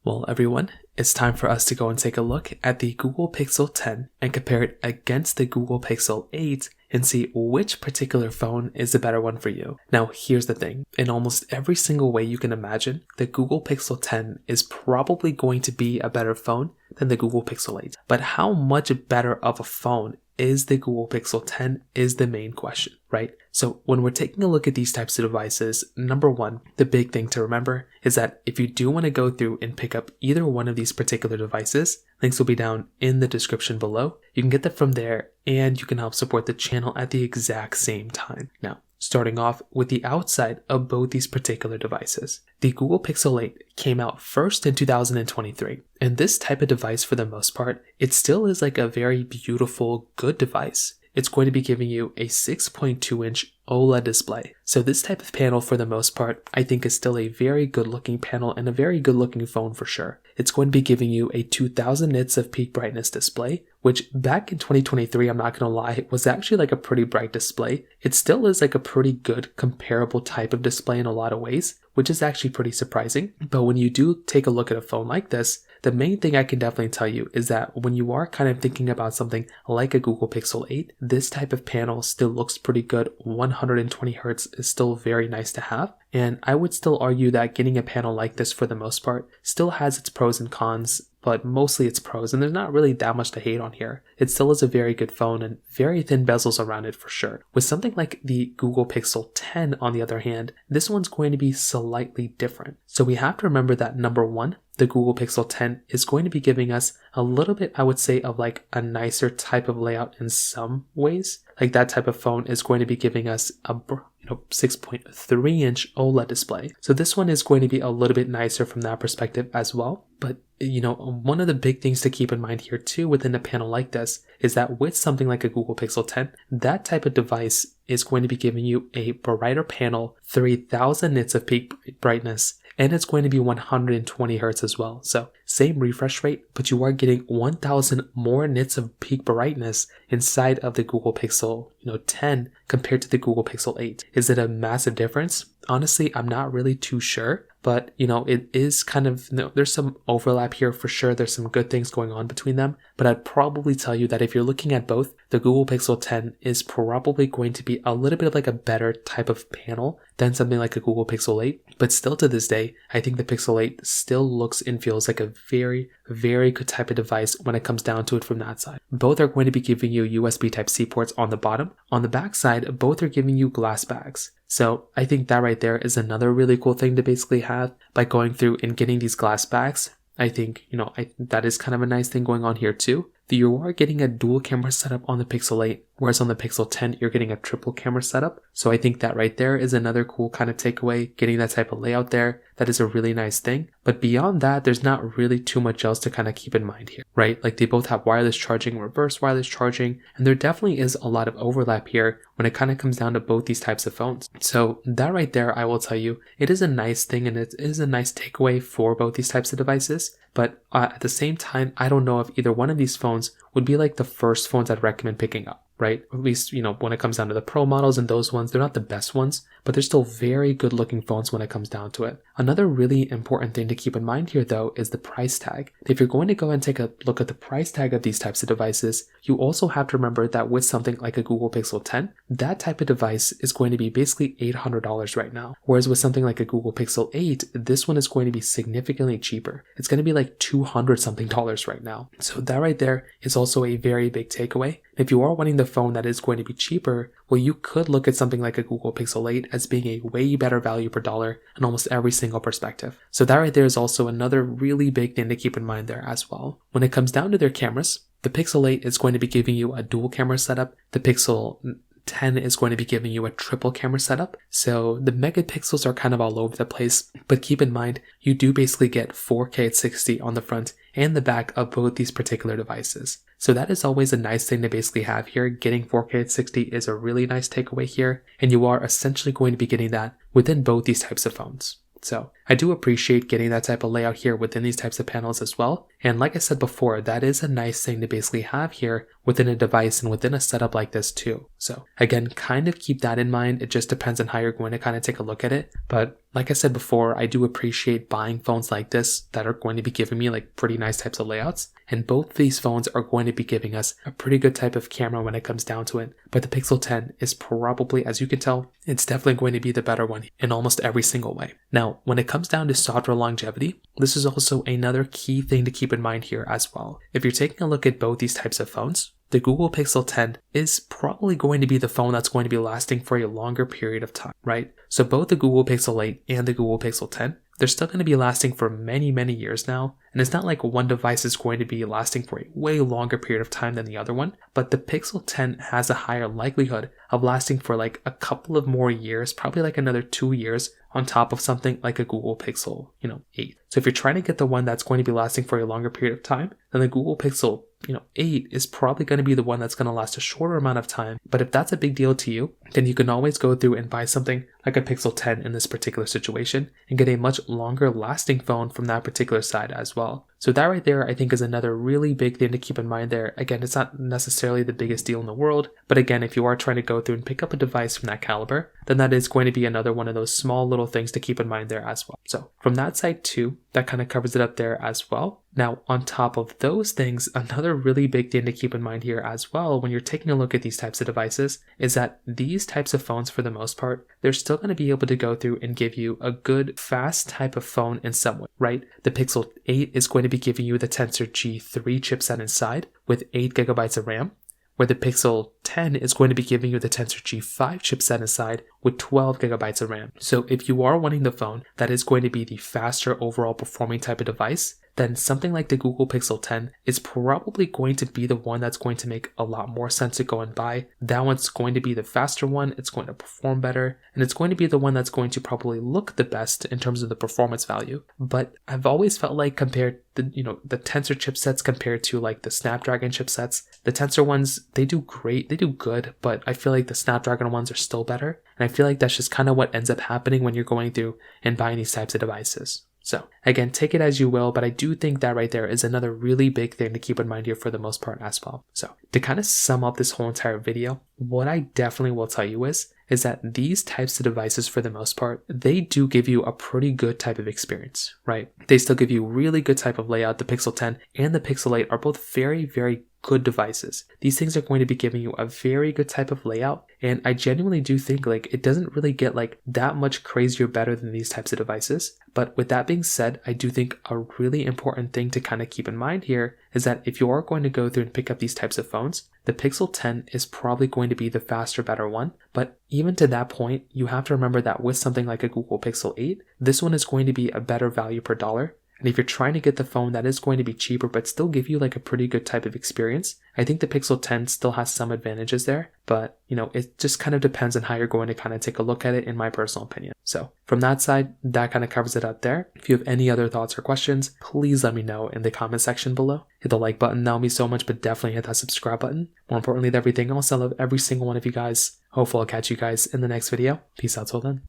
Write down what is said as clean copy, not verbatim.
Well, everyone, it's time for us to go and take a look at the Google Pixel 10 and compare it against the Google Pixel 8 and see which particular phone is the better one for you. Now, here's the thing. In almost every single way you can imagine, the Google Pixel 10 is probably going to be a better phone than the Google Pixel 8. But how much better of a phone is the Google Pixel 10 is the main question, right? So when we're taking a look at these types of devices, number one, the big thing to remember is that if you do want to go through and pick up either one of these particular devices, links will be down in the description below. You can get that from there and you can help support the channel at the exact same time. Now, starting off with the outside of both these particular devices. The Google Pixel 8 came out first in 2023, and this type of device for the most part, it still is like a very beautiful, good device. It's going to be giving you a 6.2-inch OLED display. So this type of panel for the most part, I think is still a very good looking panel and a very good looking phone for sure. It's going to be giving you a 2000 nits of peak brightness display, which back in 2023, I'm not going to lie, was actually like a pretty bright display. It still is like a pretty good comparable type of display in a lot of ways, which is actually pretty surprising. But when you do take a look at a phone like this, the main thing I can definitely tell you is that when you are kind of thinking about something like a Google Pixel 8, this type of panel still looks pretty good. 120 Hertz is still very nice to have. And I would still argue that getting a panel like this for the most part still has its pros and cons, but mostly it's pros, and there's not really that much to hate on here. It still is a very good phone and very thin bezels around it for sure. With something like the Google Pixel 10 on the other hand, this one's going to be slightly different. So we have to remember that number one, the Google Pixel 10 is going to be giving us a little bit, I would say, of like a nicer type of layout in some ways. Like that type of phone is going to be giving us a 6.3-inch OLED display. So this one is going to be a little bit nicer from that perspective as well. But one of the big things to keep in mind here too within a panel like this is that with something like a Google Pixel 10, that type of device is going to be giving you a brighter panel, 3000 nits of peak brightness, and it's going to be 120 Hertz as well. So same refresh rate, but you are getting 1000 more nits of peak brightness inside of the Google Pixel 10 compared to the Google Pixel 8. Is it a massive difference? Honestly, I'm not really too sure, but it is kind of, there's some overlap here for sure. There's some good things going on between them, but I'd probably tell you that if you're looking at both, the Google Pixel 10 is probably going to be a little bit of like a better type of panel than something like a Google Pixel 8. But still to this day, I think the Pixel 8 still looks and feels like a very, very good type of device when it comes down to it from that side. Both are going to be giving you USB Type-C ports on the bottom. On the back side, both are giving you glass bags. So I think that right there is another really cool thing to basically have by going through and getting these glass bags. I think, that is kind of a nice thing going on here too. That you are getting a dual camera setup on the Pixel 8, whereas on the Pixel 10, you're getting a triple camera setup. So I think that right there is another cool kind of takeaway, getting that type of layout there. That is a really nice thing. But beyond that, there's not really too much else to kind of keep in mind here, right? Like they both have wireless charging, reverse wireless charging, and there definitely is a lot of overlap here when it kind of comes down to both these types of phones. So that right there, I will tell you, it is a nice thing and it is a nice takeaway for both these types of devices. But at the same time, I don't know if either one of these phones would be like the first phones I'd recommend picking up, right? At least, when it comes down to the Pro models and those ones, they're not the best ones, but they're still very good looking phones when it comes down to it. Another really important thing to keep in mind here though is the price tag. If you're going to go and take a look at the price tag of these types of devices, you also have to remember that with something like a Google Pixel 10, that type of device is going to be basically $800 right now. Whereas with something like a Google Pixel 8, this one is going to be significantly cheaper. It's going to be like $200 something right now. So that right there is also a very big takeaway. If you are wanting the phone that is going to be cheaper, well, you could look at something like a Google Pixel 8 as being a way better value per dollar in almost every single perspective. So that right there is also another really big thing to keep in mind there as well. When it comes down to their cameras, the Pixel 8 is going to be giving you a dual camera setup. The Pixel 10 is going to be giving you a triple camera setup. So the megapixels are kind of all over the place, but keep in mind, you do basically get 4K at 60 on the front and the back of both these particular devices. So that is always a nice thing to basically have here. Getting 4K at 60 is a really nice takeaway here, and you are essentially going to be getting that within both these types of phones. So I do appreciate getting that type of layout here within these types of panels as well. And like I said before, that is a nice thing to basically have here within a device and within a setup like this too. So again, kind of keep that in mind. It just depends on how you're going to kind of take a look at it. But like I said before, I do appreciate buying phones like this that are going to be giving me like pretty nice types of layouts. And both of these phones are going to be giving us a pretty good type of camera when it comes down to it. But the Pixel 10 is probably, as you can tell, it's definitely going to be the better one in almost every single way. Now, when it comes down to software longevity, this is also another key thing to keep in mind here as well. If you're taking a look at both these types of phones, the Google Pixel 10 is probably going to be the phone that's going to be lasting for a longer period of time, right? So both the Google Pixel 8 and the Google Pixel 10, they're still going to be lasting for many, many years now. And it's not like one device is going to be lasting for a way longer period of time than the other one, but the Pixel 10 has a higher likelihood of lasting for like a couple of more years, probably like another 2 years on top of something like a Google Pixel, 8. So if you're trying to get the one that's going to be lasting for a longer period of time, then the Google Pixel 8 is probably going to be the one that's going to last a shorter amount of time. But if that's a big deal to you, then you can always go through and buy something like a Pixel 10 in this particular situation and get a much longer lasting phone from that particular side as well. So that right there, I think, is another really big thing to keep in mind there. Again, it's not necessarily the biggest deal in the world, but again, if you are trying to go through and pick up a device from that caliber, then that is going to be another one of those small little things to keep in mind there as well. So from that side too, that kind of covers it up there as well. Now, on top of those things, another really big thing to keep in mind here as well when you're taking a look at these types of devices is that these types of phones, for the most part, they're still going to be able to go through and give you a good, fast type of phone in some way, right? The Pixel 8 is going to be giving you the Tensor G3 chipset inside with 8 gigabytes of RAM, where the Pixel 10 is going to be giving you the Tensor G5 chipset inside with 12 gigabytes of RAM. So if you are wanting the phone that is going to be the faster overall performing type of device, then something like the Google Pixel 10 is probably going to be the one that's going to make a lot more sense to go and buy. That one's going to be the faster one, it's going to perform better, and it's going to be the one that's going to probably look the best in terms of the performance value. But I've always felt like compared the Tensor chipsets compared to like the Snapdragon chipsets, the Tensor ones, they do great, they do good, but I feel like the Snapdragon ones are still better. And I feel like that's just kind of what ends up happening when you're going through and buying these types of devices. So again, take it as you will, but I do think that right there is another really big thing to keep in mind here for the most part as well. So to kind of sum up this whole entire video, what I definitely will tell you is that these types of devices, for the most part, they do give you a pretty good type of experience, right? They still give you really good type of layout. The Pixel 10 and the Pixel 8 are both very, very good devices. These things are going to be giving you a very good type of layout, and I genuinely do think like it doesn't really get like that much crazier better than these types of devices. But with that being said, I do think a really important thing to kind of keep in mind here is that if you are going to go through and pick up these types of phones, the Pixel 10 is probably going to be the faster, better one. But even to that point, you have to remember that with something like a Google Pixel 8, this one is going to be a better value per dollar. And if you're trying to get the phone that is going to be cheaper but still give you like a pretty good type of experience, I think the Pixel 10 still has some advantages there. But, it just kind of depends on how you're going to kind of take a look at it, in my personal opinion. So from that side, that kind of covers it up there. If you have any other thoughts or questions, please let me know in the comment section below. Hit the like button, that would mean so much, but definitely hit that subscribe button. More importantly than everything else, I love every single one of you guys. Hopefully I'll catch you guys in the next video. Peace out till then.